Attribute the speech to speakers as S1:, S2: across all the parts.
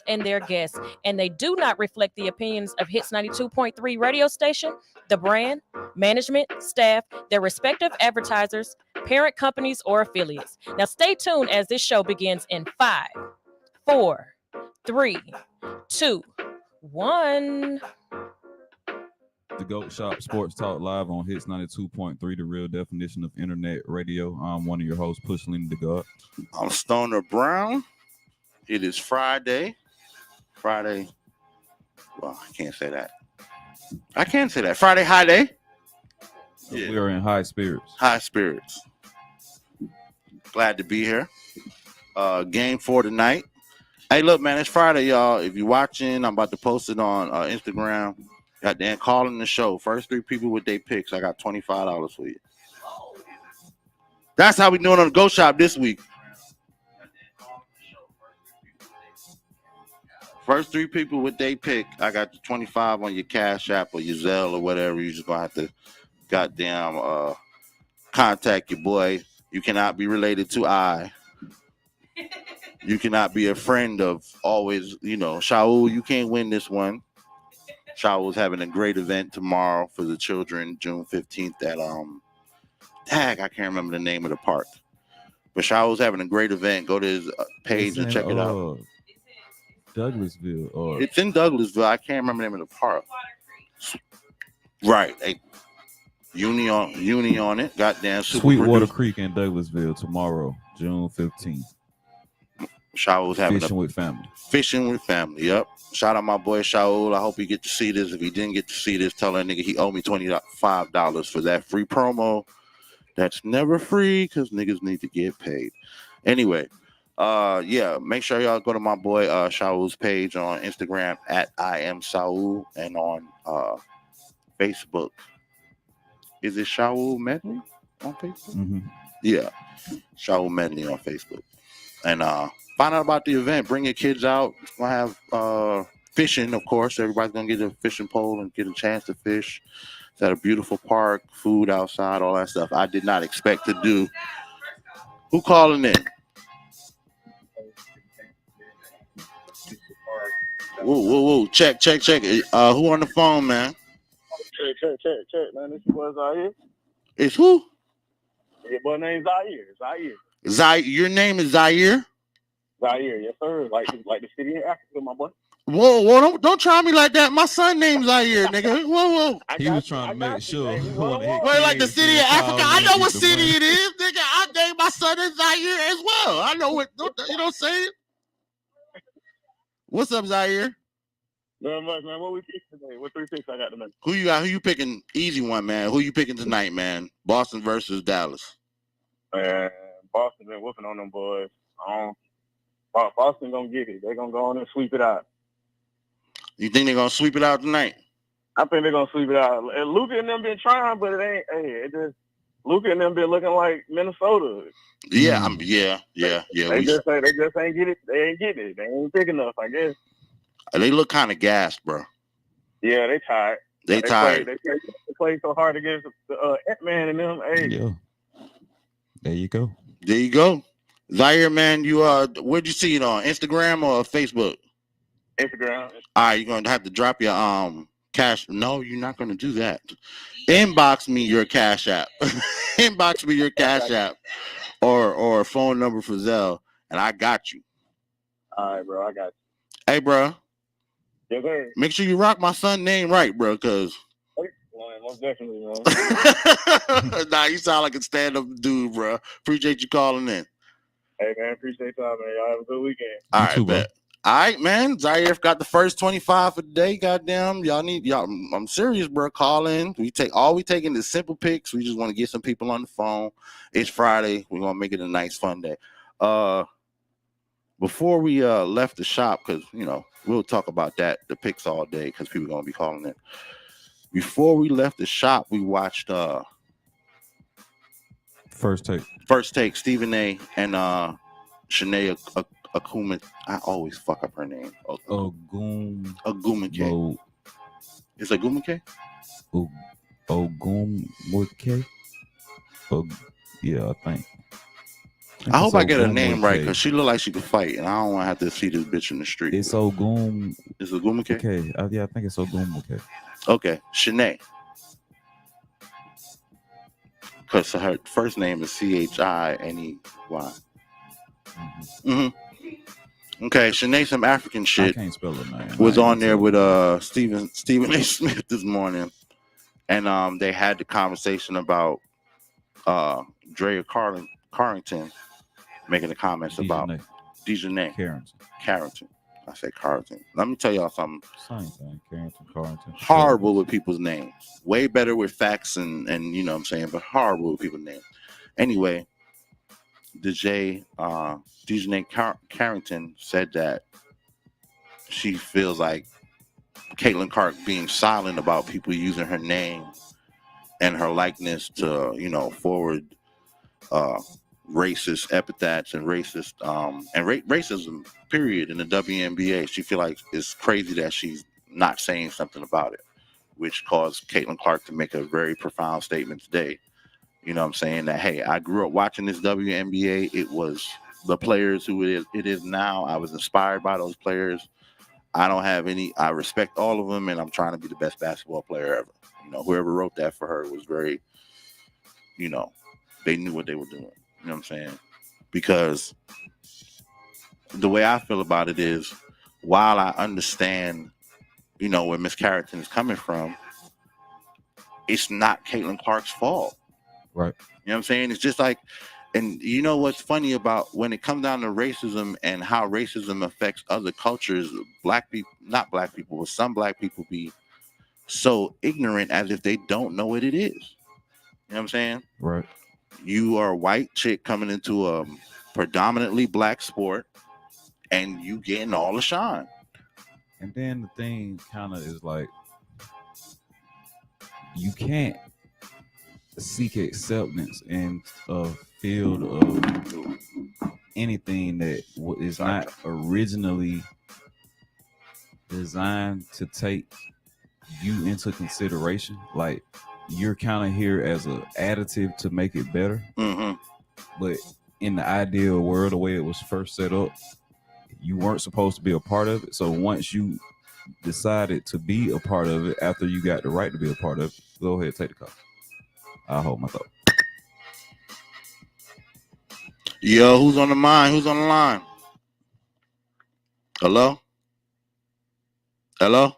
S1: and their guests, and they do not reflect the opinions of Hits 92.3 radio station, the brand, management, staff, their respective advertisers, parent companies, or affiliates. Now, stay tuned as this show begins in 5, 4, 3, 2, 1.
S2: The GOAT Shop Sports Talk live on Hits 92.3, the real definition of internet radio. I'm one of your hosts, Pushalini Da God.
S3: I'm Stoner Brown. It is Friday. Well, I can't say that. Friday high day.
S2: Yeah. We are in high spirits.
S3: High spirits. Glad to be here. Game 4 tonight. Hey, look, man, it's Friday, y'all. If you're watching, I'm about to post it on Instagram. Goddamn, calling the show. First 3 people with their picks, I got $25 for you. That's how we doing on the GOAT Shop this week. First 3 people with their pick, I got the 25 on your Cash App or your Zelle or whatever. You just gonna have to goddamn contact your boy. You cannot be related to I. You cannot be a friend of always, Shaul, you can't win this one. Shaul's having a great event tomorrow for the children, June 15th at I can't remember the name of the park. But Shaul's having a great event. Go to his page and check it out.
S2: Douglasville.
S3: It's in Douglasville. I can't remember the name of the park. Right. Uni on it. Goddamn.
S2: Sweetwater Creek in Douglasville tomorrow, June 15th.
S3: Shaul's having
S2: Fishing with family.
S3: Yep. Shout out my boy Shaul. I hope he get to see this. If he didn't get to see this, tell that nigga he owe me $25 for that free promo. That's never free because niggas need to get paid. Anyway, make sure y'all go to my boy Shaul's page on Instagram at I am Saul and on Facebook. Is it Shaul Medley on Facebook?
S2: Mm-hmm.
S3: Yeah, Shaul Medley on Facebook. And find out about the event. Bring your kids out. We'll have fishing, of course. Everybody's going to get a fishing pole and get a chance to fish. It's at a beautiful park, food outside, all that stuff. I did not expect to do. Who calling in? Whoa. Check. Who on the phone, man?
S4: Check, man. This boy Zaire.
S3: It's who?
S4: Your boy name's Zaire.
S3: Zaire. Your name is Zaire?
S4: Zaire, yes, sir. Like the city in Africa, my boy.
S3: Whoa, don't try me like that. My son name's Zaire, nigga. Whoa.
S2: He was trying to make sure.
S3: Wait, like the city of Africa? I know what city it is, nigga. I named my son as Zaire as well. I know what, you know what I'm saying? What's up, Zaire?
S4: Not much, man. What we picking today? What 3 picks I got tonight?
S3: Who you got? Who you picking? Easy one, man. Who you picking tonight, man? Boston versus Dallas.
S4: Man, Boston been whooping on them boys. Boston gonna get it. They're gonna go on and sweep it out.
S3: You think they're gonna sweep it out tonight?
S4: I think they're gonna sweep it out. And Luka and them been trying, but it ain't. Hey, it just Luka and them been looking like Minnesota.
S3: Yeah,
S4: They just ain't get it. They ain't getting it. They ain't big enough, I guess.
S3: They look kind of gassed, bro.
S4: Yeah, they tired.
S3: They tired.
S4: They play so hard against the Ant-Man and them. Hey.
S2: Yeah. There you
S3: go. Zaire, man, you where'd you see it on? Instagram or Facebook?
S4: Instagram.
S3: All right, you're gonna have to drop your cash. No, you're not gonna do that. Inbox me your Cash App. Inbox me your Cash App or a phone number for Zelle, and I got you.
S4: All right, bro, I got you.
S3: Hey, bro.
S4: Yes, sir.
S3: Make sure you rock my son's name right, bro, because.
S4: Most definitely, man.
S3: Nah, you sound like a stand-up dude, bro. Appreciate you calling in.
S4: Hey, man, appreciate y'all, man. Y'all have a good weekend.
S3: All right, bet. All right, man. Zaire got the first 25 for the day. Goddamn, y'all. I'm serious, bro. Call in. We taking is simple picks. We just want to get some people on the phone. It's Friday. We're gonna make it a nice, fun day. Before we left the shop, because we'll talk about the picks all day, because people are gonna be calling in. Before we left the shop, we watched
S2: First Take,
S3: Stephen A. and Shanae Akuma. I always fuck up her name. Ogumake. It's Ogumake?
S2: Ogumake? Yeah, I think.
S3: I hope I get her
S2: Ogum
S3: name
S2: with
S3: right
S2: K.
S3: because she look like she could fight, and I don't want to have to see this bitch in the street.
S2: It's Ogum.
S3: Is it Guma K?
S2: Okay, yeah, I think it's Ogum with K.
S3: Okay, Shanae. Because her first name is Chine. Mm-hmm. Okay, Shanae, some African
S2: I
S3: shit
S2: can't spell her name.
S3: was
S2: I ain't
S3: on there
S2: gonna
S3: with
S2: tell
S3: Stephen A. Smith this morning, and they had the conversation about Drea Carrington making the comments
S2: you.
S3: about
S2: Dejanay
S3: Dejanay
S2: Carrington.
S3: I say Carrington. Let me tell y'all something.
S2: Same thing. Carrington.
S3: Horrible with people's names. Way better with facts and you know what I'm saying, but horrible with people's names. Anyway, Dejanay Carrington said that she feels like Caitlin Clark being silent about people using her name and her likeness to, you know, forward racist epithets and racist racism period in the WNBA. She feel like it's crazy that she's not saying something about it, which caused Caitlin Clark to make a very profound statement today. You know what I'm saying? That, hey, I grew up watching this WNBA. It was the players who it is now. I was inspired by those players. I respect all of them, and I'm trying to be the best basketball player ever. You know, whoever wrote that for her was very, you know, they knew what they were doing. You know what I'm saying? Because the way I feel about it is, while I understand, you know, where Miss Carrington is coming from, it's not Caitlin Clark's fault.
S2: Right.
S3: You know what I'm saying? It's just like, and you know what's funny about when it comes down to racism and how racism affects other cultures, black people, not black people, but some black people be so ignorant as if they don't know what it is. You know what I'm saying?
S2: Right.
S3: You are a white chick coming into a predominantly black sport and you getting all the shine.
S2: And then the thing kind of is like, you can't seek acceptance in a field of anything that is not originally designed to take you into consideration. Like, you're kind of here as an additive to make it better.
S3: Mm-hmm.
S2: But in the ideal world, the way it was first set up, you weren't supposed to be a part of it. So once you decided to be a part of it, after you got the right to be a part of it, go ahead, take the call. I'll hold my thought.
S3: Yo, who's on the line? Who's on the line? Hello? Hello?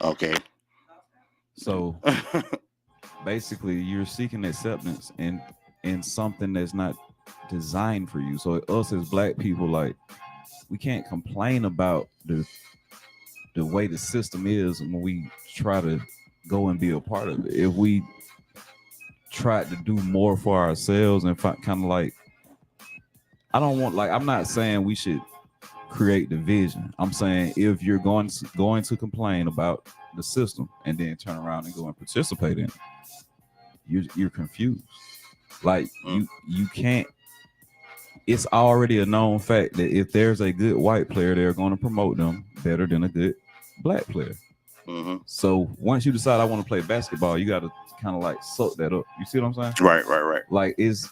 S3: Okay.
S2: So basically, you're seeking acceptance in something that's not designed for you. So us as black people, like, we can't complain about the way the system is when we try to go and be a part of it. If we tried to do more for ourselves and kind of like, I'm not saying we should create division. I'm saying if you're going to complain about the system and then turn around and go and participate in it, you're confused. Like, you can't. It's already a known fact that if there's a good white player, they're going to promote them better than a good black player.
S3: Mm-hmm.
S2: So once you decide I want to play basketball, you got to kind of like suck that up. You see what I'm saying?
S3: Right.
S2: Like, it's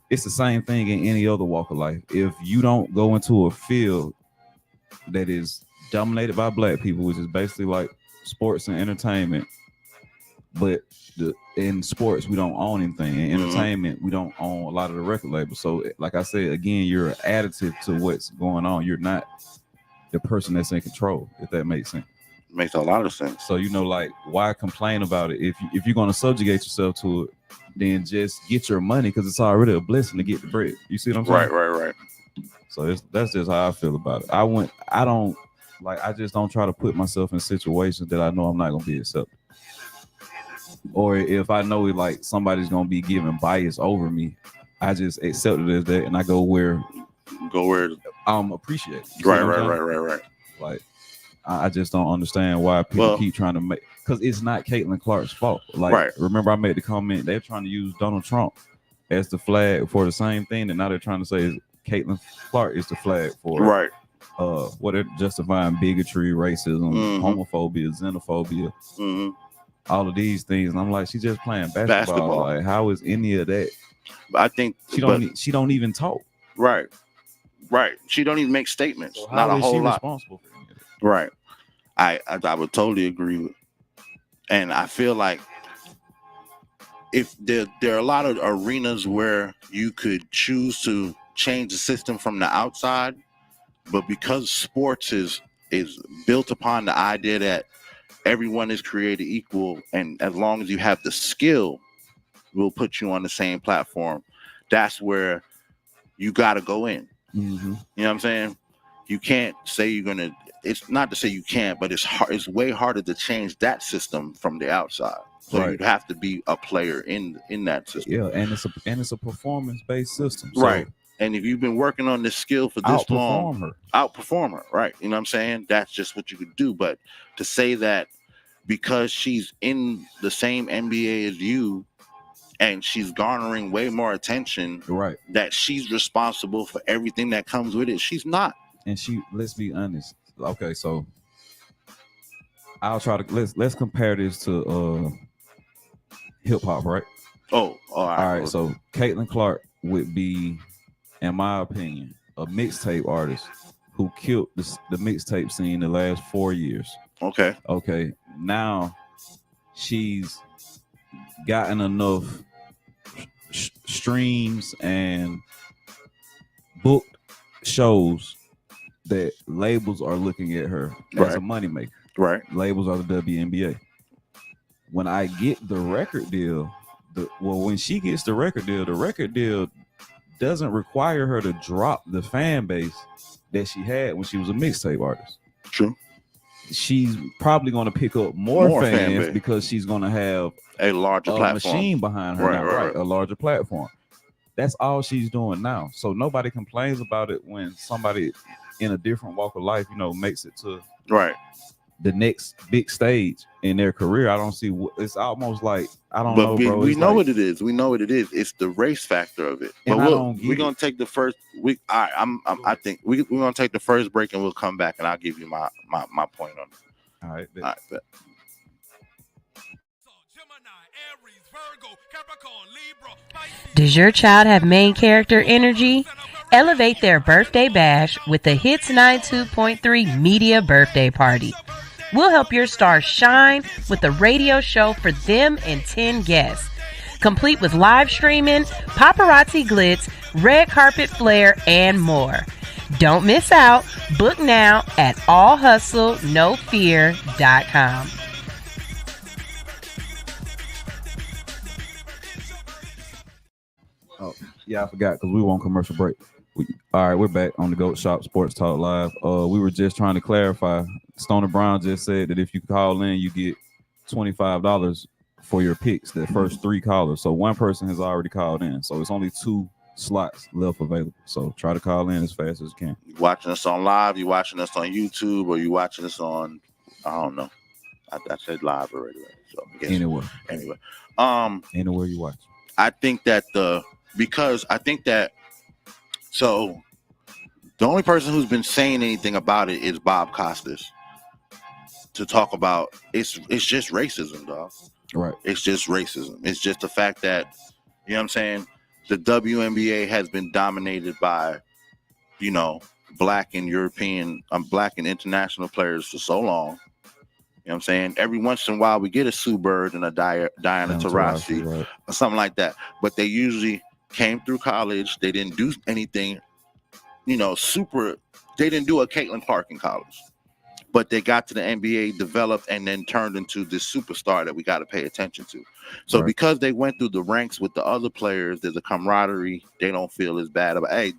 S2: the same thing in any other walk of life. If you don't go into a field that is dominated by black people, which is basically like sports and entertainment, but in sports we don't own anything. In entertainment, we don't own a lot of the record labels. So like I said, again, you're an additive to what's going on. You're not the person that's in control, if that makes sense.
S3: Makes a lot of sense.
S2: So, you know, like, why complain about it? If you're going to subjugate yourself to it, then just get your money, because it's already a blessing to get the bread. You see what I'm saying?
S3: Right.
S2: So that's just how I feel about it. I just don't try to put myself in situations that I know I'm not going to be accepted. Or if I know like somebody's going to be giving bias over me, I just accept it as that, and I go where I'm appreciated.
S3: Right.
S2: Like, I just don't understand why people keep trying to make, because it's not Caitlin Clark's fault. Like, remember I made the comment, they're trying to use Donald Trump as the flag for the same thing, and now they're trying to say is Caitlin Clark is the flag for what they're justifying: bigotry, racism, homophobia, xenophobia. all of these things. And I'm like, she's just playing basketball. Like, how is any of that?
S3: I think
S2: she don't even talk.
S3: Right. She don't even make statements.
S2: So
S3: not a whole lot.
S2: Responsible for any of that?
S3: Right. I would totally agree with. And I feel like if there are a lot of arenas where you could choose to change the system from the outside, but because sports is built upon the idea that everyone is created equal, and as long as you have the skill, we'll put you on the same platform. That's where you got to go in.
S2: Mm-hmm.
S3: You know what I'm saying? You can't say you're gonna. It's not to say you can't, but it's hard. It's way harder to change that system from the outside. So
S2: Right.
S3: you'd have to be a player in that system.
S2: Yeah, and it's a performance based system. So
S3: right. And if you've been working on this skill for this long, outperform her. Right. You know what I'm saying? That's just what you could do. But to say that because she's in the same NBA as you, and she's garnering way more attention,
S2: right,
S3: that she's responsible for everything that comes with it, she's not.
S2: And let's be honest. Okay, so I'll try to let's compare this to hip hop, right?
S3: Oh, all right.
S2: So Caitlin Clark would be, in my opinion, a mixtape artist who killed the mixtape scene the last 4 years.
S3: Okay.
S2: Now she's gotten enough streams and booked shows that labels are looking at her as a moneymaker.
S3: Right.
S2: Labels are the WNBA. When I get the record deal, when she gets the record deal doesn't require her to drop the fan base that she had when she was a mixtape artist.
S3: True.
S2: She's probably going to pick up more fans because she's going to have
S3: a larger platform,
S2: machine behind her, right? A larger platform. That's all she's doing now. So nobody complains about it when somebody in a different walk of life, makes it to the next big stage in their career. I don't see it's almost like I don't know, bro.
S3: We know what it is. We know what it is. It's the race factor of it. But we're gonna take the first week. I think we're gonna take the first break and we'll come back and I'll give you my point on it.
S2: All right.
S3: Bet.
S5: Does your child have main character energy? Elevate their birthday bash with the Hits 92.3 Media Birthday Party. We'll help your star shine with a radio show for them and 10 guests. Complete with live streaming, paparazzi glitz, red carpet flair, and more. Don't miss out. Book now at allhustlenofear.com.
S2: Oh, yeah, I forgot because we were on commercial break. All right, we're back on the GOAT Shop Sports Talk Live. We were just trying to clarify. Stoner Brown just said that if you call in, you get $25 for your picks, the first 3 callers. So one person has already called in. So it's only 2 slots left available. So try to call in as fast as you can.
S3: You watching us on live, you watching us on YouTube, or you watching us on, I don't know. I said live already. Right? So I guess
S2: anywhere. Anywhere you watch.
S3: I think that so the only person who's been saying anything about it is Bob Costas. To talk about it's just racism, dog.
S2: Right.
S3: It's just racism. It's just the fact that, you know what I'm saying, the WNBA has been dominated by, black and European, black and international players for so long. You know what I'm saying? Every once in a while we get a Sue Bird and a Diana Taurasi, right, or something like that. But they usually came through college. They didn't do anything, super. They didn't do a Caitlin Clark in college. But they got to the NBA, developed, and then turned into this superstar that we got to pay attention to. So because they went through the ranks with the other players, there's a camaraderie. They don't feel as bad about, hey,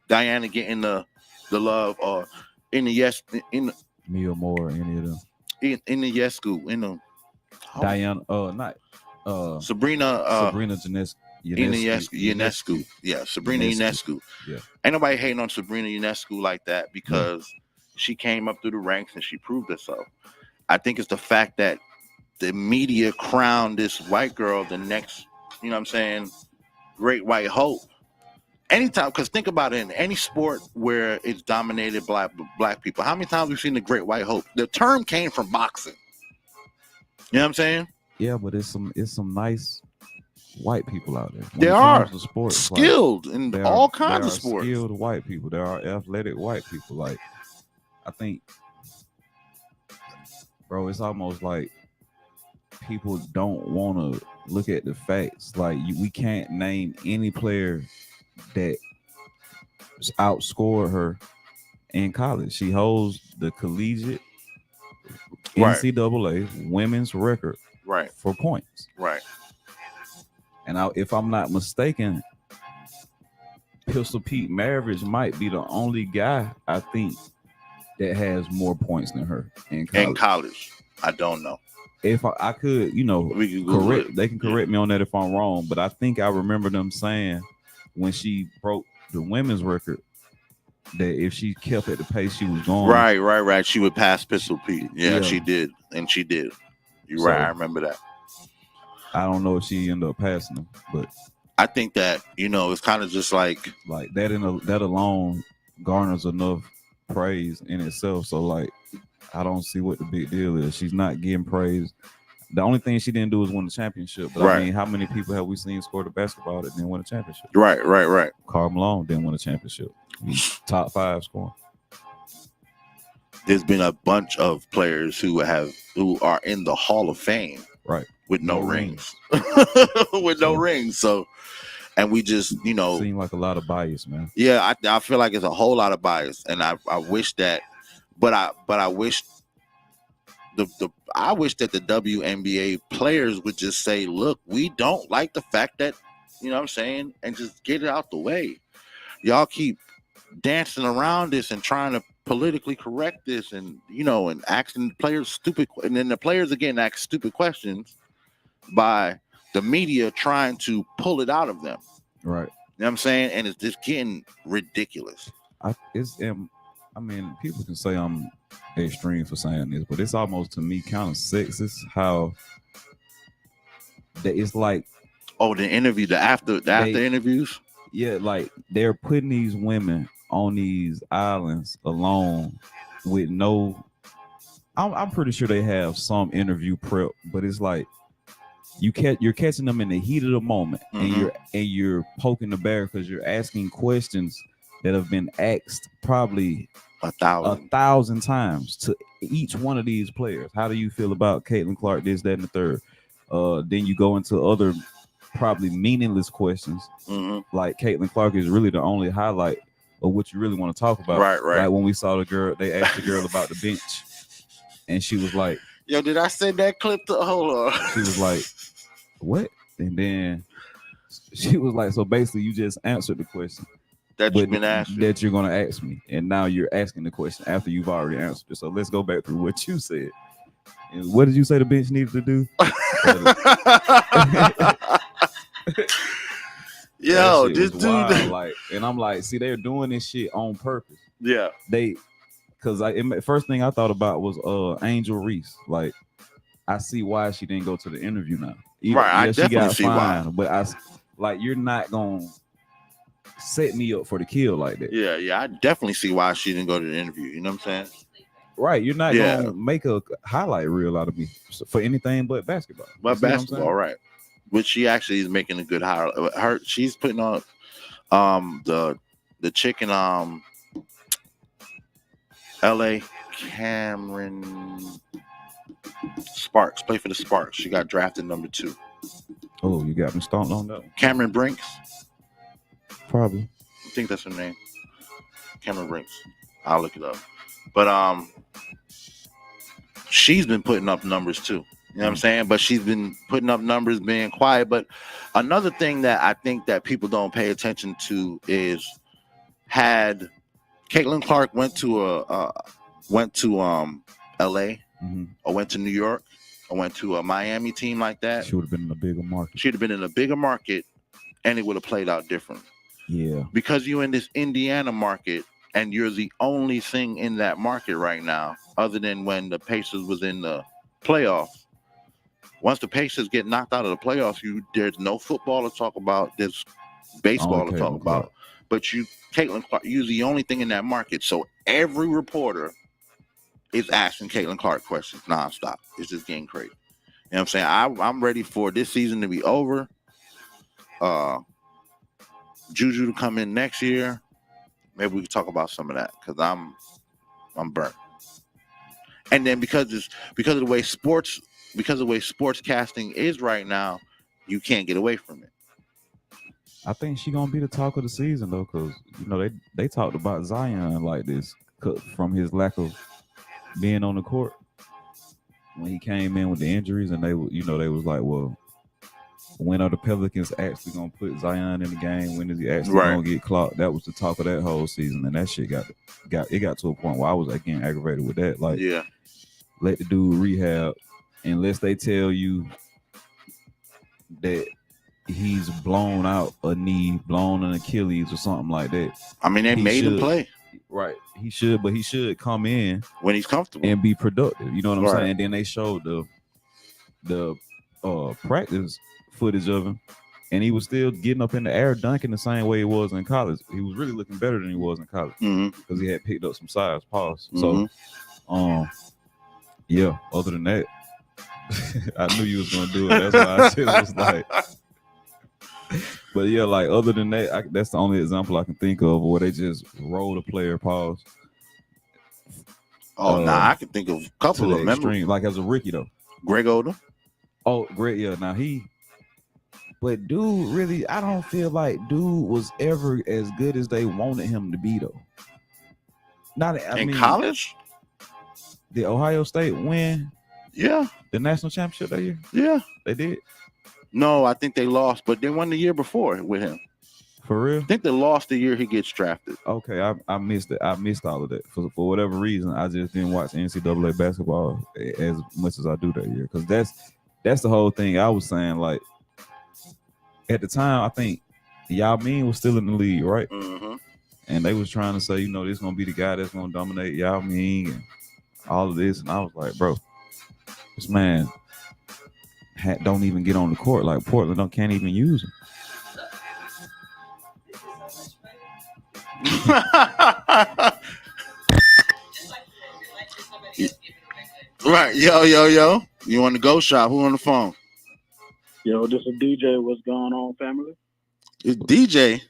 S3: Diana getting the love, or in the
S2: Mia Moore, any of them.
S3: In the yes school,
S2: Diana,
S3: Sabrina
S2: Ionescu.
S3: Yeah, Sabrina Ionescu.
S2: Yeah.
S3: Ain't nobody hating on Sabrina Ionescu like that because she came up through the ranks and she proved herself. I think it's the fact that the media crowned this white girl the next, great white hope. Anytime, because think about it, in any sport where it's dominated by black people, how many times we've seen the great white hope? The term came from boxing. You know what I'm saying?
S2: Yeah, but it's some nice white people out there. When
S3: There
S2: it
S3: are
S2: comes to sports,
S3: skilled in all kinds of sports.
S2: Skilled white people. There are athletic white people. Like, I think, bro, it's almost like people don't want to look at the facts. Like, we can't name any player that outscored her in college. She holds the collegiate
S3: Right.
S2: NCAA women's record
S3: Right.
S2: for points.
S3: Right.
S2: And if I'm not mistaken, Pistol Pete Maravich might be the only guy I think that has more points than her in college.
S3: In college, I don't know.
S2: If I could,
S3: We can
S2: correct. They can correct me on that if I'm wrong, but I think I remember them saying when she broke the women's record that if she kept at the pace she was going,
S3: right, she would pass Pistol Pete. Yeah, she did, and she did. You're right. I remember that.
S2: I don't know if she ended up passing them, but
S3: I think that it's kind of just like
S2: that. That alone garners enough praise in itself. So like, I don't see what the big deal is. She's not getting praise. The only thing she didn't do is win the championship. But I mean, how many people have we seen score the basketball that didn't win a championship?
S3: Right.
S2: Karl Malone didn't win a championship. He's top 5 scoring.
S3: There's been a bunch of players who are in the Hall of Fame,
S2: right,
S3: with no rings. With no rings. So, and we just
S2: seem like a lot of bias, man.
S3: Yeah, I feel like it's a whole lot of bias, and I wish that, but I wish I wish that the WNBA players would just say, look, we don't like the fact that, what I'm saying, and just get it out the way. Y'all keep dancing around this and trying to politically correct this, and and asking players stupid, and then the players again ask stupid questions by the media trying to pull it out of them.
S2: Right.
S3: You know what I'm saying? And it's just getting ridiculous.
S2: I mean, people can say I'm extreme for saying this, but it's almost to me kind of sexist how that it's like,
S3: the interview, the after interviews.
S2: Yeah, like they're putting these women on these islands alone with no. I'm pretty sure they have some interview prep, but it's like you're catching them in the heat of the moment, and you're poking the bear because you're asking questions that have been asked probably 1,000 times to each one of these players. How do you feel about Caitlin Clark, this, that, and the third? Then you go into other probably meaningless questions. Like Caitlin Clark is really the only highlight of what you really want to talk about.
S3: Right.
S2: Like when we saw the girl, they asked the girl about the bench, and she was like,
S3: "Yo, did I send that clip to? Hold on."
S2: She was like, "What?" And then she was like, "So basically, you just answered the question
S3: that you've been asked,
S2: that you're gonna ask me, and now you're asking the question after you've already answered it. So let's go back through what you said. And what did you say the bench needed to do?"
S3: Yo, this dude,
S2: like, and I'm like, see, they're doing this shit on purpose.
S3: Yeah,
S2: because first thing I thought about was Angel Reese. Like, I see why she didn't go to the interview now.
S3: I definitely see why.
S2: But you're not gonna set me up for the kill like that.
S3: Yeah, I definitely see why she didn't go to the interview. You know what I'm saying?
S2: Right, you're not gonna make a highlight reel out of me for anything but basketball.
S3: But basketball, right? Which she actually is making a good highlight. She's putting on the chick in L.A. Cameron Sparks, play for the Sparks. She got drafted number 2.
S2: Oh, you got me stomped on that.
S3: Cameron Brinks,
S2: probably.
S3: I think that's her name. Cameron Brinks. I'll look it up. But she's been putting up numbers too. You know what I'm saying? But she's been putting up numbers, being quiet. But another thing that I think that people don't pay attention to is, had Caitlin Clark went to LA or went to New York or went to a Miami team like that,
S2: she would have been in a bigger market.
S3: She'd have been in a bigger market, and it would have played out different.
S2: Yeah. Because
S3: you're in this Indiana market, and you're the only thing in that market right now, other than when the Pacers was in the playoffs. Once the Pacers get knocked out of the playoffs, there's no football to talk about. There's baseball to talk about. But Caitlin Clark, you're the only thing in that market. So every reporter is asking Caitlin Clark questions nonstop. It's just getting crazy. what I'm saying? I'm ready for this season to be over. Juju to come in next year. Maybe we can talk about some of that because I'm burnt. And then because of the way sportscasting is right now, you can't get away from it.
S2: I think she gonna be the talk of the season though, because they talked about Zion like this from his lack of being on the court when he came in with the injuries, and they was like, well, when are the Pelicans actually gonna put Zion in the game? When is he actually gonna get clocked? That was the talk of that whole season, and that shit got to a point where I was getting aggravated with that. Like, let the dude rehab unless they tell you that he's blown out a knee, blown an Achilles or something like that.
S3: I mean, they made him play.
S2: Right. He should come in
S3: when he's comfortable
S2: and be productive. You know what I'm saying? And then they showed the practice footage of him, and he was still getting up in the air, dunking the same way he was in college. He was really looking better than he was in college because he had picked up some size. Pause. So, yeah. Other than that, I knew you was gonna do it. That's why I said it was like. But yeah, like other than that, that's the only example I can think of where they just roll a player. Pause.
S3: I can think of a couple of
S2: extreme, like as a rookie though.
S3: Greg Oden.
S2: Oh, great, yeah. Now but dude, really, I don't feel like dude was ever as good as they wanted him to be though. I mean,
S3: college.
S2: Did Ohio State win?
S3: Yeah,
S2: the national championship that year.
S3: Yeah,
S2: they did.
S3: No, I think they lost, but they won the year before with him.
S2: For real?
S3: I think they lost the year he gets drafted.
S2: Okay, I missed it. I missed all of that for whatever reason. I just didn't watch NCAA basketball as much as I do that year because that's the whole thing. I was saying, like, at the time, I think Yao Ming was still in the league, right?
S3: Mm-hmm.
S2: And they was trying to say, this is gonna be the guy that's gonna dominate Yao Ming and all of this, and I was like, bro, this man don't even get on the court. Like Portland can't even use him.
S3: Right, yo. You on the GOAT Shop? Who on the phone?
S6: Yo, this is DJ. What's going on, family?
S3: It's DJ.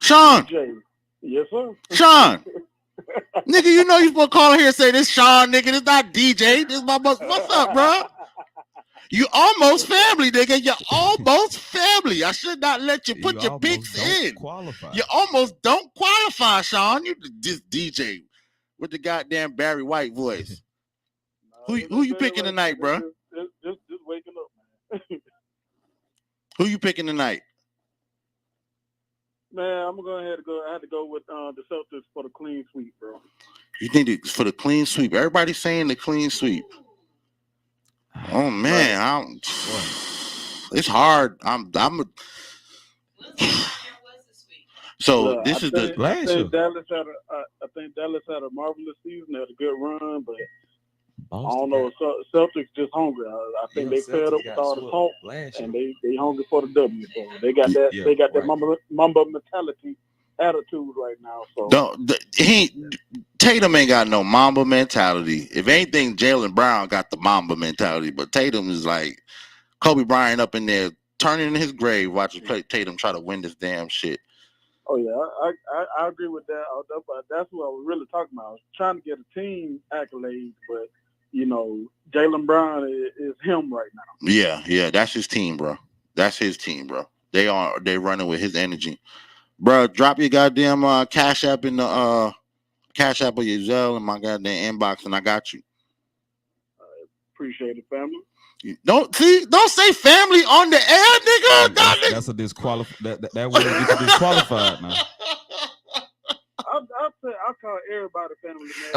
S3: Sean.
S6: DJ. Yes, sir.
S3: Sean. Nigga, you know you supposed to call in here and say this Sean, nigga. This not DJ. This my boss. What's up, bro? You almost family, nigga. You're almost family. I should not let you put your picks in.
S2: Qualify.
S3: You almost don't qualify, Sean. You just DJ with the goddamn Barry White voice. Who you picking tonight, bro?
S6: Just waking up, man.
S3: Who you picking tonight?
S6: Man, I'm gonna have to go. I had to go with the Celtics for the clean sweep, bro.
S3: You think it's for the clean sweep? Everybody's saying the clean sweep. Oh man, it's hard. So this is the
S6: last year. I think Dallas had a marvelous season, had a good run, but Boston, I don't know. Celtics just hungry. I think they fed up with all the talk, and they hungry for the W. So they got that. They got that Mamba mentality attitude right now. So
S3: Tatum ain't got no Mamba mentality. If anything, Jaylen Brown got the Mamba mentality, but Tatum is like Kobe Bryant up in there turning in his grave watching Tatum try to win this damn shit.
S6: Oh yeah, I agree with that. That's what I was really talking about. I was trying to get a team accolades, but Jaylen Brown is him right now.
S3: Yeah, that's his team, bro. That's his team, bro. They running with his energy, bro. Drop your goddamn Cash App in the Cash App or your Zelle in my goddamn inbox, and I got you.
S6: Appreciate it, family.
S3: Don't say family on the air, nigga.
S2: That's a disqualified. That way you get disqualified now.
S6: I'll call everybody family, man.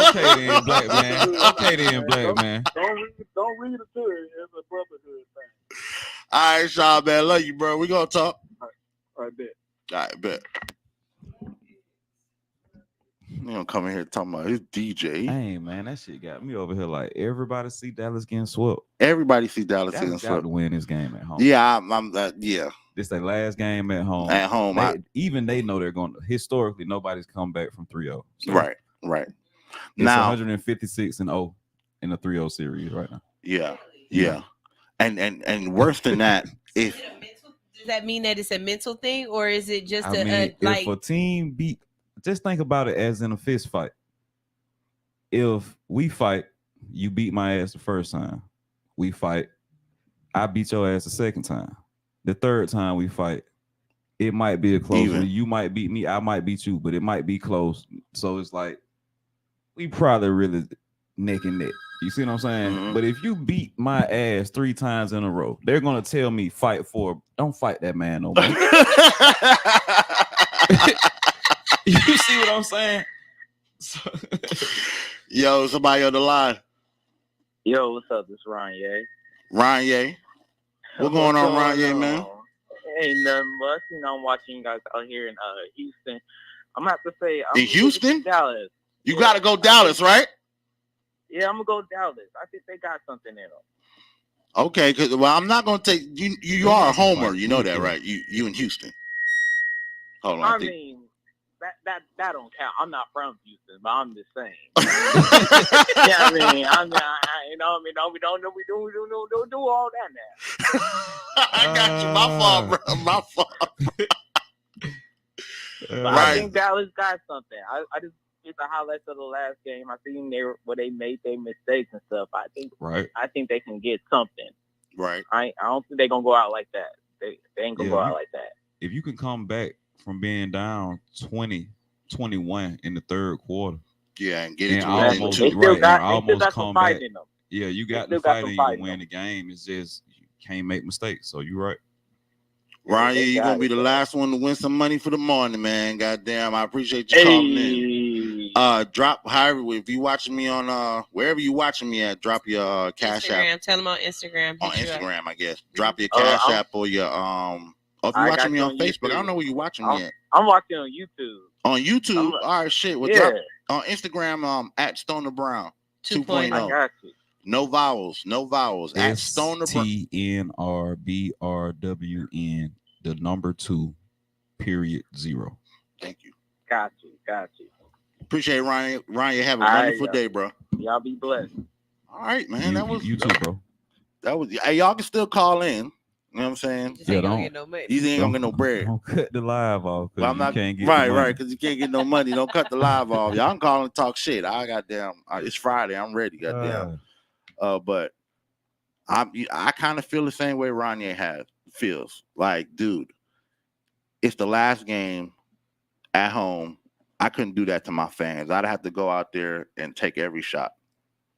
S2: Okay then, black man. Okay then, black man.
S6: Don't read it to it. It's a brotherhood thing.
S3: All right, Sean, man. Love you, bro. We gonna talk.
S6: All right, bet.
S3: All right, bet. You don't come in here talking about his DJ.
S2: Hey man, that shit got me over here. Like everybody see Dallas getting swept.
S3: Everybody see Dallas getting swept.
S2: To win this game at home.
S3: Yeah, yeah.
S2: This their last game at home.
S3: At home,
S2: they know they're going to. Historically, nobody's come back from 3-0. So
S3: right.
S2: Now 156-0 in a 3-0 series right now.
S3: Yeah. And worse than that, if
S5: does that mean that it's a mental thing, or is it just
S2: if a team beat, just think about it as in a fist fight. If we fight, you beat my ass the first time. We fight, I beat your ass the second time. The third time we fight, it might be a close one. You might beat me, I might beat you, but it might be close. So it's like we probably really neck and neck. You see what I'm saying?
S3: Mm-hmm.
S2: But if you beat my ass 3 times in a row, they're gonna tell me don't fight that man no more. You see what I'm saying?
S3: Yo, somebody on the line.
S7: Yo, what's up? This is Ryan Ye.
S3: Ryan Ye. What's going on, Ryan Ye, man?
S7: Ain't nothing much. I'm watching you guys out here in Houston. I'm gonna have to say,
S3: in Houston,
S7: Dallas.
S3: You gotta go Dallas, right?
S7: Yeah, I'm gonna go Dallas. I think they got something in them.
S3: Okay, because I'm not gonna take you. You are a homer, you know that, right? You in Houston. Hold on.
S7: I mean, that don't count. I'm not from Houston, but I'm just saying. Yeah, I mean, we don't do all that now.
S3: I got you. My fault, bro. My fault.
S7: But I think Dallas got something. I just get the highlights of the last game. I think they made their mistakes and stuff. I think they can get something.
S3: Right.
S7: I don't think they're gonna go out like that. They ain't gonna go out like that.
S2: If you can come back from being down 20-21 in the third quarter.
S3: Yeah, and get it to
S2: almost,
S7: they still got
S2: come
S7: some fight
S2: back.
S7: In them.
S2: Yeah, you got the fight in you to win the game. It's just you can't make mistakes. So you're right.
S3: Ryan, you're gonna be the last one to win some money for the morning, man. Goddamn, I appreciate you calling in. Drop however if you watching me on wherever you watching me at, drop your cash app.
S5: Tell them on Instagram.
S3: On Instagram, I guess. Drop your cash app or your if you're watching me on Facebook, I don't know where you're watching me at.
S7: I'm watching on YouTube.
S3: On YouTube? All right, shit. Well, drop on Instagram at Stoner Brown 2.0.
S7: I got you.
S3: No vowels. At Stoner Brown.
S2: STNRBRWN, the number 2, period 0.
S3: Thank you.
S7: Got you.
S3: Appreciate it, Ryan. Ryan, have a wonderful day, bro.
S7: Y'all be blessed.
S3: All right, man. That was
S2: you too, bro.
S3: That was y'all can still call in. You know what I'm saying?
S5: Yeah, don't get no money.
S3: You ain't gonna get no bread.
S2: Don't cut the live off.
S3: Well, I'm not
S2: can't get
S3: right, because you can't get no money. Don't cut the live off. Y'all can call and talk shit. It's Friday. I'm ready. Goddamn. But I kind of feel the same way Ronye feels. Like, dude, it's the last game at home. I couldn't do that to my fans. I'd have to go out there and take every shot.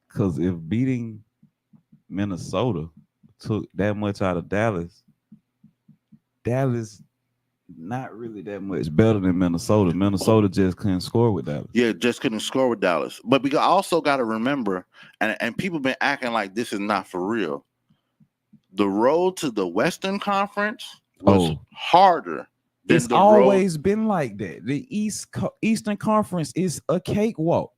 S2: Because if beating Minnesota took that much out of Dallas not really that much better than Minnesota. Minnesota just couldn't score with Dallas.
S3: Yeah, just couldn't score with Dallas. But we also got to remember, and people been acting like this is not for real. The road to the Western Conference was harder.
S2: It's always been like that. The Eastern Conference is a cakewalk.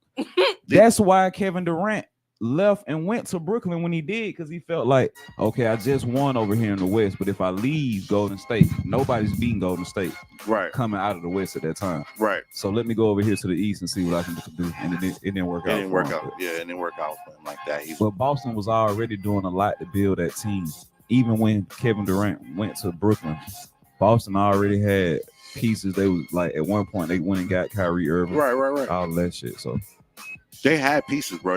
S2: That's why Kevin Durant left and went to Brooklyn when he did, because he felt like, okay, I just won over here in the West, but if I leave Golden State, nobody's beating Golden State coming out of the West at that time.
S3: Right.
S2: So let me go over here to the East and see what I can do. And it didn't work out.
S3: It didn't work out. Yeah, it didn't work out for him like that.
S2: But Boston was already doing a lot to build that team. Even when Kevin Durant went to Brooklyn, Boston already had pieces. They was like, at one point they went and got Kyrie Irving.
S3: Right.
S2: All that shit. So
S3: they had pieces, bro.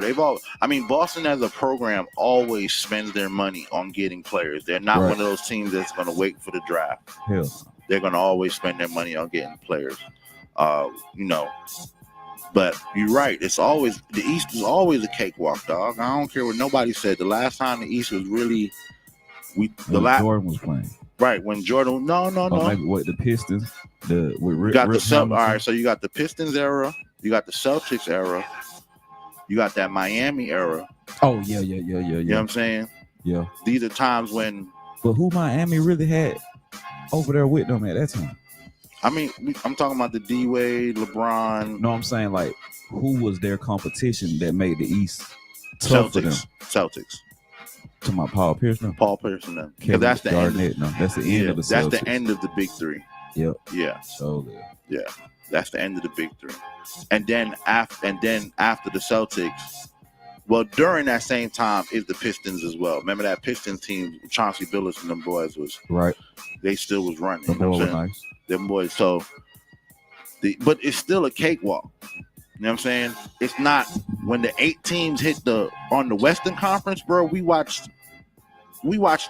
S3: Boston as a program always spends their money on getting players. They're not one of those teams that's going to wait for the draft.
S2: Hell.
S3: They're going to always spend their money on getting players. But you're right. It's always, the East is always a cakewalk, dog. I don't care what nobody said. The last time the East was really,
S2: Jordan was playing.
S3: Right, when Jordan, no.
S2: Maybe what, the Pistons? All
S3: right, so you got the Pistons era, you got the Celtics era, you got that Miami era.
S2: Oh, yeah.
S3: You know what I'm saying?
S2: Yeah.
S3: These are times when...
S2: But who Miami really had over there with them at that time?
S3: I mean, I'm talking about the D-Wade, LeBron.
S2: No, I'm saying, like, who was their competition that made the East tough for them?
S3: Celtics.
S2: To my Paul Pierce now?
S3: Paul Pierce now.
S2: Kevin that's the Garnett now. That's the end of the Celtics.
S3: That's the end of the big three.
S2: Yep.
S3: Yeah.
S2: So
S3: yeah. That's the end of the big three. And then after the Celtics, Well, during that same time is the Pistons as well. Remember that Pistons team, Chauncey Billups and them boys was
S2: right.
S3: They still was running.
S2: The boy was nice.
S3: Them boys. So, but it's still a cakewalk. You know what I'm saying? It's not when the 8 teams hit on the Western Conference, bro. We watched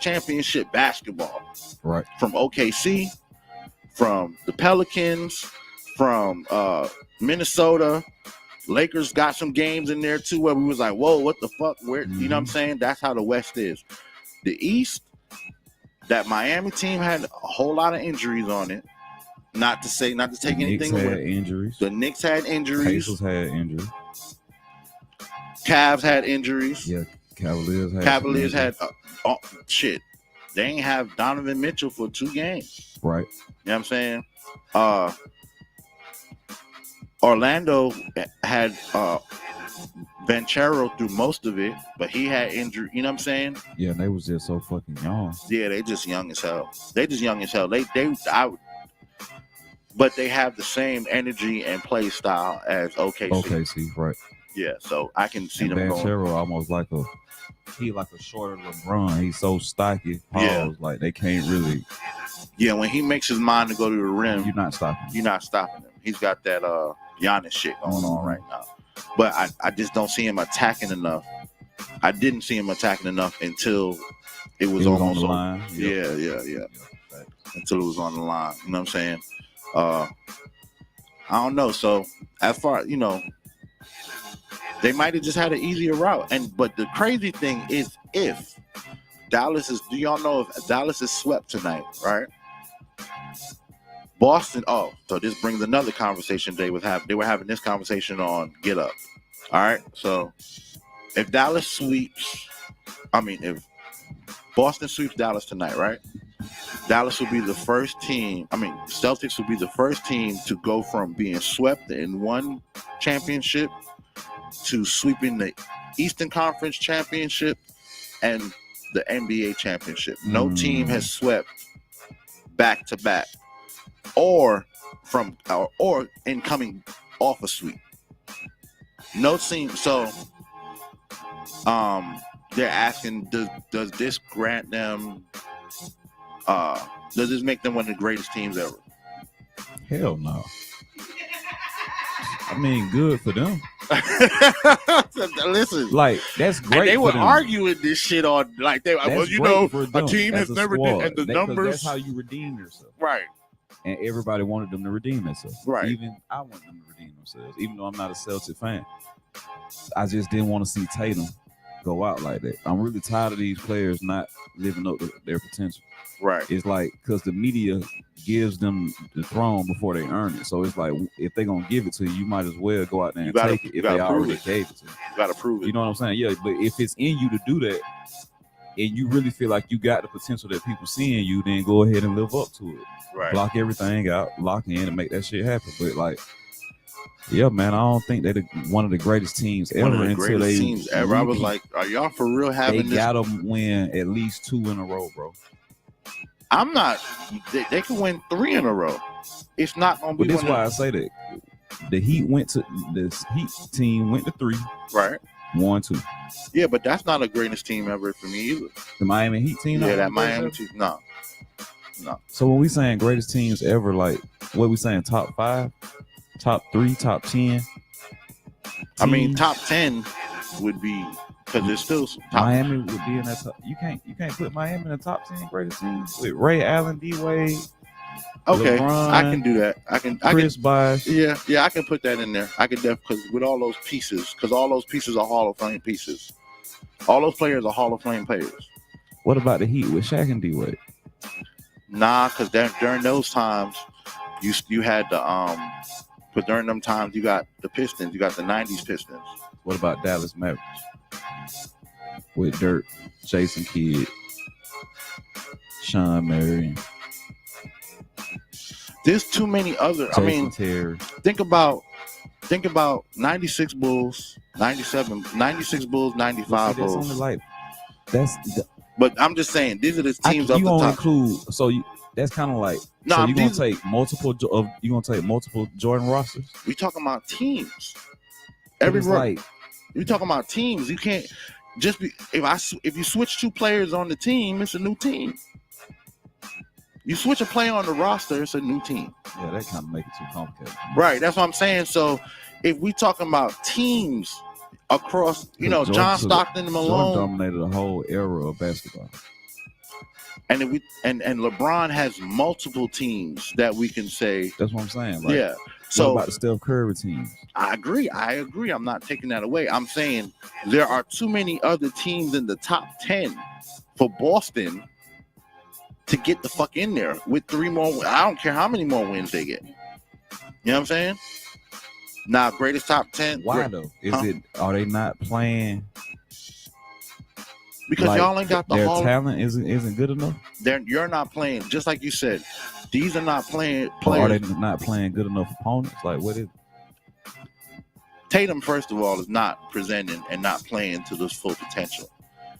S3: championship basketball,
S2: right?
S3: From OKC, from the Pelicans, from Minnesota. Lakers got some games in there too where we was like, whoa, what the fuck? Where you know what I'm saying? That's how the West is. The East, that Miami team had a whole lot of injuries on it. Not to take anything away.
S2: Injuries.
S3: The Knicks had injuries.
S2: Pacers had injuries.
S3: Cavs had injuries.
S2: Yeah, Cavaliers had
S3: shit. They ain't have Donovan Mitchell for 2 games.
S2: Right.
S3: You know what I'm saying? Orlando had Banchero through most of it, but he had injury. You know what I'm saying?
S2: Yeah, they was just so fucking young.
S3: Yeah, they just young as hell. But they have the same energy and play style as OKC.
S2: OKC, right?
S3: Yeah, so I can see them going.
S2: Banchero almost like a shorter LeBron. He's so stocky.
S3: Yeah,
S2: like they can't really.
S3: Yeah, when he makes his mind to go to the rim,
S2: you're not stopping him.
S3: He's got that Giannis shit going on right now. But I just don't see him attacking enough. I didn't see him attacking enough until it was almost
S2: on the line.
S3: Yeah. Until it was on the line. You know what I'm saying? I don't know. So as far, they might have just had an easier route. But the crazy thing is if Dallas is, do y'all know if Dallas is swept tonight, right? Boston, so this brings another conversation they were having this conversation on Get Up. All right. So if Boston sweeps Dallas tonight, right? Dallas will be the first team. Celtics will be the first team to go from being swept in one championship to sweeping the Eastern Conference championship and the NBA championship. No team has swept back to back or in coming off a sweep. No team. So they're asking, does this grant them does this make them one of the greatest teams ever?
S2: Hell no. Good for them.
S3: Listen,
S2: like that's great.
S3: And they were
S2: them.
S3: arguing this shit on a team has never did, and the numbers.
S2: That's how you redeem yourself,
S3: right?
S2: And everybody wanted them to redeem themselves,
S3: right?
S2: Even I wanted them to redeem themselves, even though I'm not a Celtic fan. I just didn't want to see Tatum go out like that. I'm really tired of these players not living up to their potential.
S3: Right.
S2: It's like because the media gives them the throne before they earn it. So it's like if they're gonna give it to you, you might as well go out there and take it if they already gave it to you.
S3: You gotta prove it.
S2: You know what I'm saying? Yeah, but if it's in you to do that and you really feel like you got the potential that people see in you, then go ahead and live up to it.
S3: Right.
S2: Block everything out, lock in and make that shit happen. But like, yeah, man, I don't think they're one of the greatest teams ever.
S3: One of the greatest teams ever. I was like, are y'all for real having this?
S2: They got them win at least 2 in a row, bro.
S3: I'm not. They can win 3 in a row. It's not gonna be.
S2: But that's why I say that the Heat team went to 3.
S3: Right.
S2: 1, 2.
S3: Yeah, but that's not a greatest team ever for me either.
S2: The Miami Heat team.
S3: Yeah, that Miami team. No.
S2: So when we saying greatest teams ever, like what we saying? Top 5, top 3, top 10.
S3: Teams? Top 10 would be. Because there's still
S2: Miami would be in that top. You can't put Miami in the top 10 greatest teams with Ray Allen, D Wade.
S3: Okay,
S2: LeBron,
S3: I can do that.
S2: Chris Bosh.
S3: Yeah, I can put that in there. I can because with all those pieces, because all those pieces are Hall of Fame pieces. All those players are Hall of Fame players.
S2: What about the Heat with Shaq and D Wade?
S3: Nah, because during those times, you had the but during them times you got the Pistons, you got the '90s Pistons.
S2: What about Dallas Mavericks? With Dirk, Jason Kidd, Sean Marion.
S3: There's too many other.
S2: Jason Terry.
S3: Think about 96 Bulls, 96 Bulls, 95 Bulls.
S2: Only like
S3: but I'm just saying these are the teams up the top.
S2: That's kind of like you're gonna take multiple Jordan rosters.
S3: We talking about teams. You're talking about teams. You can't just be if you switch 2 players on the team, it's a new team. You switch a player on the roster, it's a new team.
S2: Yeah, that kind of make it too complicated.
S3: Right, that's what I'm saying. So if we talking about teams across, John Stockton and Malone
S2: Jordan dominated the whole era of basketball.
S3: And if we and LeBron has multiple teams that we can say.
S2: That's what I'm saying. Like,
S3: yeah. So
S2: what about the Steph Curry team?
S3: I agree. I'm not taking that away. I'm saying there are too many other teams in the top 10 for Boston to get the fuck in there with 3 more. I don't care how many more wins they get. You know what I'm saying? Now, greatest top 10.
S2: Why though? Are they not playing?
S3: Because y'all ain't got
S2: their talent isn't good enough.
S3: You're not playing, just like you said. These are not playing
S2: players.
S3: Or
S2: are they not playing good enough opponents? Like what is?
S3: Tatum, first of all, is not presenting and not playing to this full potential.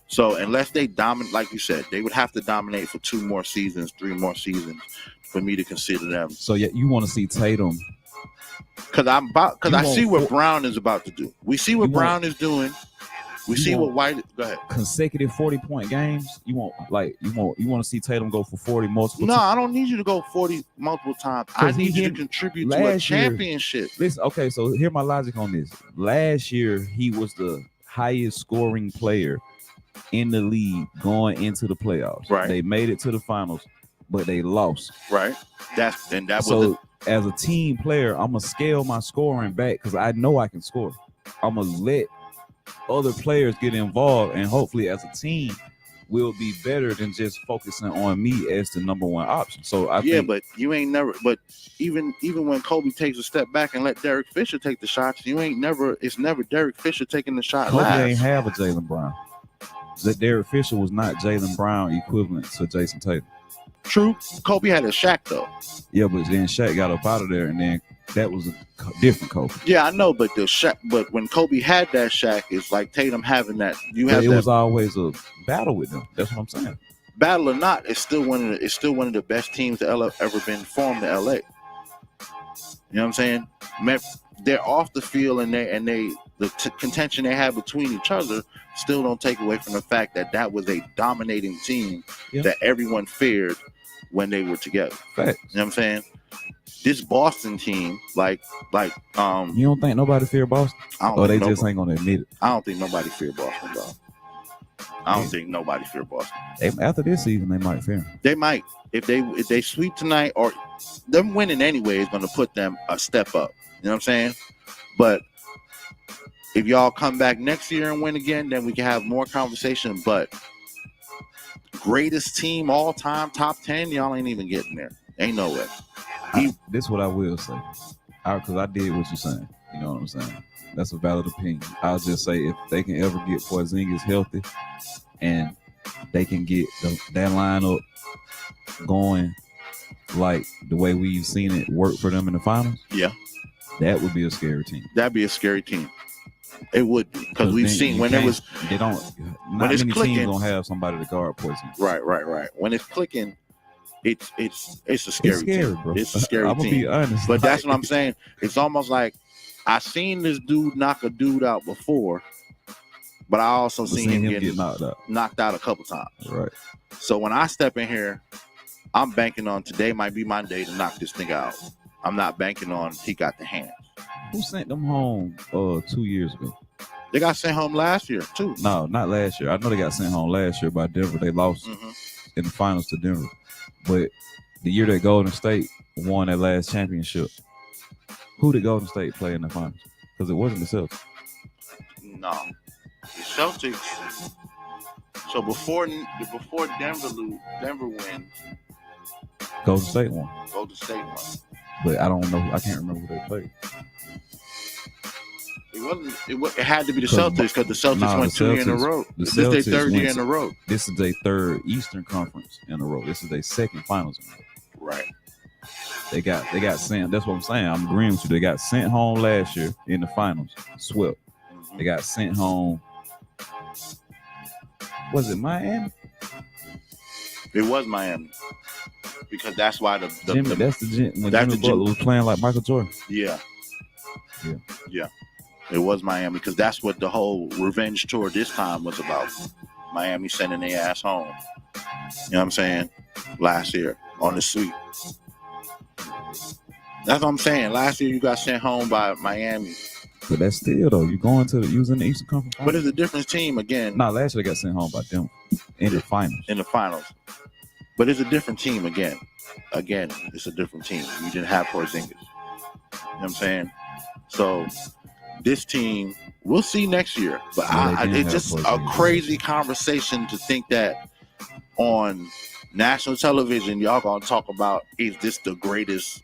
S3: So unless they dominate, like you said, they would have to dominate for 2 more seasons, 3 more seasons for me to consider them.
S2: So yeah, you want to see Tatum?
S3: Because I see what Brown is about to do. We see what Brown is doing. We see what White. Go ahead.
S2: Consecutive 40-point games. You want to see Tatum go for 40 multiple.
S3: No, I don't need you to go 40 multiple times. I need you to contribute to a championship.
S2: Listen, okay, so here's my logic on this. Last year, he was the highest scoring player in the league going into the playoffs.
S3: Right.
S2: They made it to the finals, but they lost.
S3: Right.
S2: So as a team player, I'm gonna scale my scoring back because I know I can score. I'm gonna let other players get involved, and hopefully as a team we'll be better than just focusing on me as the number 1 option. So I think,
S3: but you ain't never. But even when Kobe takes a step back and let Derek Fisher take the shots, it's never Derek Fisher taking the shot.
S2: Kobe
S3: last.
S2: ain't have a Jaylen Brown. That Derek Fisher was not Jaylen Brown equivalent to Jason Tatum.
S3: True. Kobe had a Shaq though.
S2: Yeah, but then Shaq got up out of there, and then that was a different Kobe.
S3: Yeah, I know, but but when Kobe had that Shaq, it's like Tatum having that.
S2: It was always a battle with them. That's what I'm saying.
S3: Battle or not, it's still one of the best teams that ever been formed in LA. You know what I'm saying? They're off the field, and the contention they have between each other still don't take away from the fact that was a dominating team that everyone feared when they were together.
S2: Facts.
S3: You know what I'm saying? This Boston team,
S2: you don't think nobody fear Boston? Or they just ain't gonna admit it?
S3: I don't think nobody fear Boston, bro. I don't think nobody fear Boston.
S2: After this season, they might fear them.
S3: They might. If they sweep tonight, or them winning anyway is gonna put them a step up. You know what I'm saying? But if y'all come back next year and win again, then we can have more conversation. But greatest team all time, top 10, y'all ain't even getting there. Ain't no way.
S2: This is what I will say, because I did what you're saying. You know what I'm saying? That's a valid opinion. I'll just say if they can ever get Porzingis healthy, and they can get that lineup going like the way we've seen it work for them in the finals.
S3: Yeah,
S2: that would be a scary team.
S3: That'd be a scary team. It would be, because we've seen when it was.
S2: They don't. Not
S3: when it's
S2: many
S3: clicking,
S2: teams gonna have somebody to guard Porzingis.
S3: Right. When it's clicking. It's a scary team.
S2: Bro.
S3: It's a scary
S2: I'm
S3: team.
S2: Be honest.
S3: But that's what I'm saying. It's almost like I seen this dude knock a dude out before, but I also seen him get knocked out a couple times.
S2: Right.
S3: So when I step in here, I'm banking on today might be my day to knock this nigga out. I'm not banking on he got the hands.
S2: Who sent them home 2 years ago?
S3: They got sent home last year too.
S2: No, not last year. I know they got sent home last year by Denver. They lost in the finals to Denver. But the year that Golden State won that last championship, who did Golden State play in the finals? Because it wasn't the Celtics.
S3: No, the Celtics. So before Denver wins,
S2: Golden State won.
S3: Golden State won.
S2: But I don't know. I can't remember who they played.
S3: It had to be the Celtics because the Celtics went 2 years in a row. This is their third year in a row.
S2: This is their third Eastern Conference in a row. This is their second finals in a row.
S3: Right.
S2: They got sent. That's what I'm saying. I'm agreeing with you. They got sent home last year in the finals. Swept. They got sent home. Was it Miami?
S3: It was Miami. Because that's why when Jimmy
S2: Butler was playing like Michael Jordan.
S3: Yeah. It was Miami because that's what the whole revenge tour this time was about. Miami sending their ass home. You know what I'm saying? Last year on the sweep. That's what I'm saying. Last year you got sent home by Miami.
S2: But that's still though. You're going to using the Eastern Conference.
S3: But it's a different team again.
S2: No, last year they got sent home by them in the finals.
S3: In the finals. But it's a different team again. Again, it's a different team. You didn't have Porzingis. You know what I'm saying? So this team, we'll see next year. But it's just a crazy conversation to think that on national television, y'all gonna talk about, is this the greatest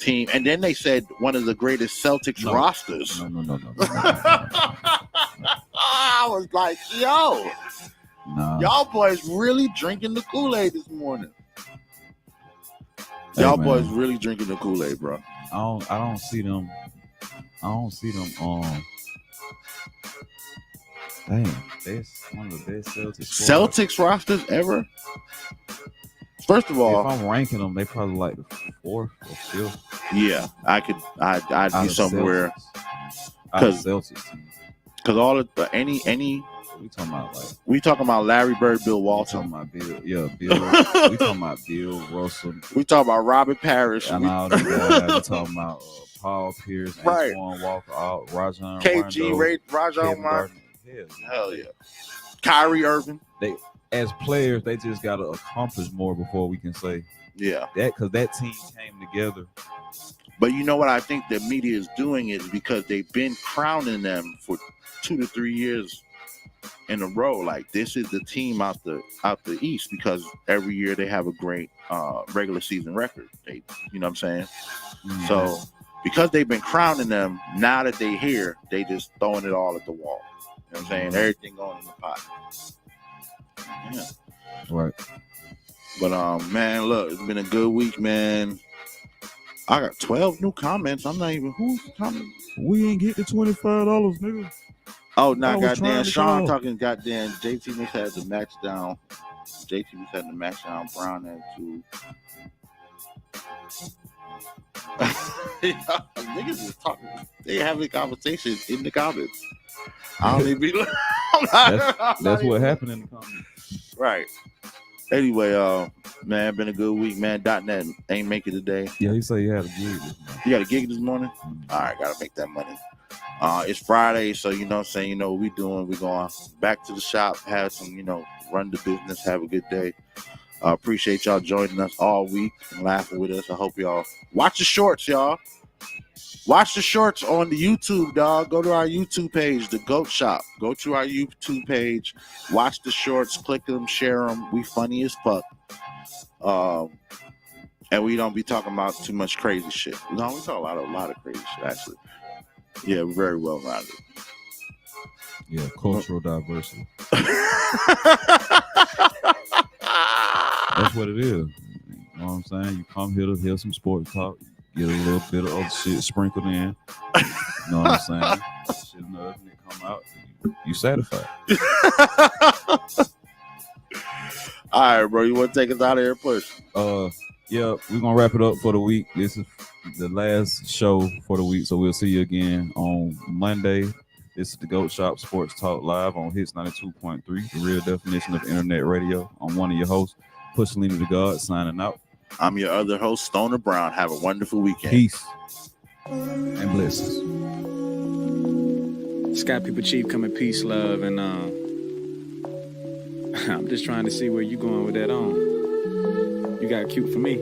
S3: team? And then they said one of the greatest Celtics rosters.
S2: No.
S3: I was like, yo, y'all boys really drinking the Kool-Aid this morning. Y'all boys really drinking the Kool-Aid, bro.
S2: I don't see them. Damn, that's one of the best
S3: Celtics rosters ever. First of all,
S2: if I'm ranking them, they probably like the fourth or fifth.
S3: Yeah, I'd be somewhere
S2: because
S3: all of any we talking about Larry Bird, Bill Walton.
S2: We talking about Bill. We talking about Bill Russell.
S3: We talking about Robert Parrish.
S2: And all these guys. We talking about Paul Pierce,
S3: right?
S2: Antoine Walker, Rajon
S3: KG, Rajon Rondo. Hell yeah. Kyrie Irving.
S2: They, as players, they just got to accomplish more before we can say that, because that team came together.
S3: But you know what I think the media is doing is because they've been crowning them for 2 to 3 years in a row. Like, this is the team out the East, because every year they have a great regular season record. You know what I'm saying? Mm-hmm. So because they've been crowning them, now that they're here, they just throwing it all at the wall. You know what I'm saying? Everything going in the pot. Yeah.
S2: Right.
S3: But man, look, it's been a good week, man. I got 12 new comments. I'm not even who's commenting.
S2: We ain't get the $25, nigga.
S3: Oh, now goddamn Sean talking goddamn JT Mix had the match down. JT Mix had the match down. Brown had to. Niggas is talking. They having conversations in the comments. I don't even be.
S2: That's what happened in the comments.
S3: Right. Anyway, man, been a good week, man. .net ain't make it today.
S2: Yeah, he said you had a gig.
S3: You got a gig this morning? All right, gotta make that money. It's Friday, so you know what I'm saying, you know what we doing. We going back to the shop, have some, you know, run the business, have a good day. Appreciate y'all joining us all week and laughing with us. I hope y'all watch the shorts, y'all. Watch the shorts on the YouTube, dog. Go to our YouTube page, the GOAT Shop. Go to our YouTube page. Watch the shorts. Click them. Share them. We funny as fuck. And we don't be talking about too much crazy shit. No, we talk a lot of crazy shit, actually. Yeah, we're very well rounded.
S2: Yeah, cultural diversity. That's what it is. You know what I'm saying? You come here to hear some sports talk. Get a little bit of other shit sprinkled in. You know what I'm saying? Shit enough, and it come out. You satisfied.
S3: All right, bro. You want to take us out of here, push?
S2: Yeah, we're gonna wrap it up for the week. This is the last show for the week, so we'll see you again on Monday. This is the GOAT Shop Sports Talk live on Hits 92.3, the real definition of internet radio. I'm one of your hosts, Pushalini Da God, signing out.
S3: I'm your other host, Stoner Brown. Have a wonderful weekend.
S2: Peace and blessings.
S8: Sky People Chief coming, peace, love, and I'm just trying to see where you going with that on. You got cute for me.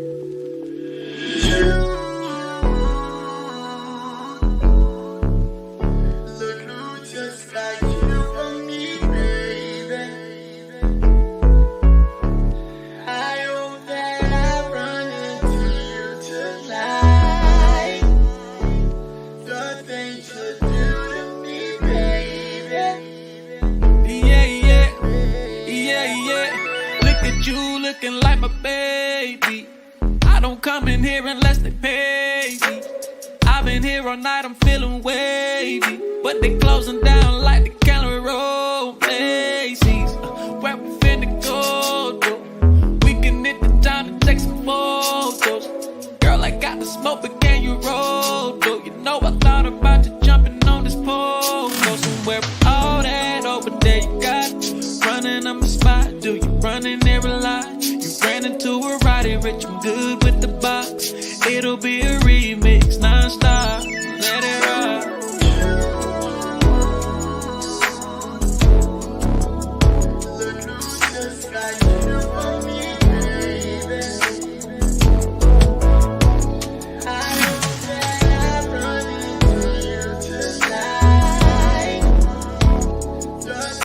S9: Looking like my baby. I don't come in here unless they pay me. I've been here all night, I'm feeling wavy, but they closing down like the Calorie Road Macy's. Where we finna go, though? We can hit the town to take some photos. Girl, I got the smoke, but can you roll, though? You know I thought about you jumping on this pole. It'll be a remix non-stop.